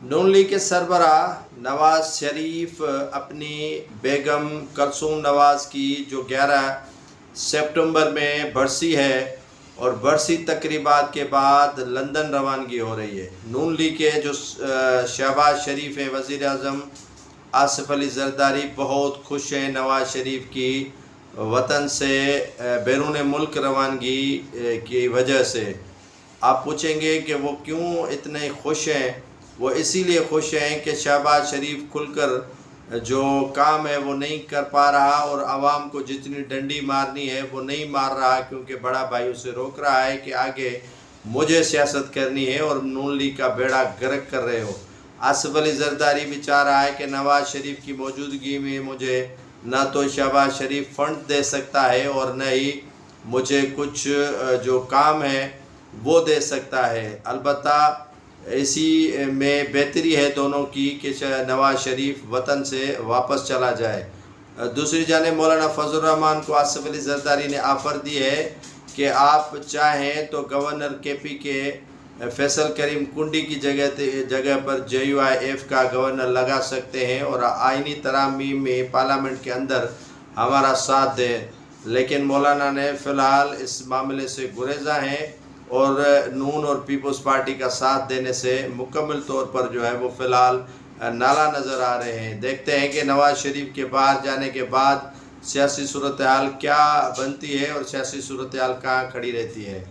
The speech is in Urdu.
نون لیگ کے سربراہ نواز شریف اپنی بیگم کلثوم نواز کی جو 11 سپٹمبر میں برسی ہے اور برسی تقریبات کے بعد لندن روانگی ہو رہی ہے۔ نون لیگ کے جو شہباز شریف ہیں وزیر اعظم، آصف علی زرداری بہت خوش ہیں نواز شریف کی وطن سے بیرون ملک روانگی کی وجہ سے۔ آپ پوچھیں گے کہ وہ کیوں اتنے خوش ہیں؟ وہ اسی لیے خوش ہیں کہ شہباز شریف کھل کر جو کام ہے وہ نہیں کر پا رہا اور عوام کو جتنی ڈنڈی مارنی ہے وہ نہیں مار رہا، کیونکہ بڑا بھائی اسے روک رہا ہے کہ آگے مجھے سیاست کرنی ہے اور نون لیگ کا بیڑا غرق کر رہے ہو۔ آصف علی زرداری بھی چاہ رہا ہے کہ نواز شریف کی موجودگی میں مجھے نہ تو شہباز شریف فنڈ دے سکتا ہے اور نہ ہی مجھے کچھ جو کام ہے وہ دے سکتا ہے۔ البتہ اسی میں بہتری ہے دونوں کی کہ نواز شریف وطن سے واپس چلا جائے۔ دوسری جانب مولانا فضل الرحمان کو آصف علی زرداری نے آفر دی ہے کہ آپ چاہیں تو گورنر کے پی کے فیصل کریم کنڈی کی جگہ پر JUIF کا گورنر لگا سکتے ہیں اور آئینی ترامیم میں پارلیمنٹ کے اندر ہمارا ساتھ دیں، لیکن مولانا نے فی الحال اس معاملے سے گریزاں ہیں اور نون اور پیپلز پارٹی کا ساتھ دینے سے مکمل طور پر جو ہے وہ فی الحال نالا نظر آ رہے ہیں۔ دیکھتے ہیں کہ نواز شریف کے باہر جانے کے بعد سیاسی صورتحال کیا بنتی ہے اور سیاسی صورتحال کہاں کھڑی رہتی ہے۔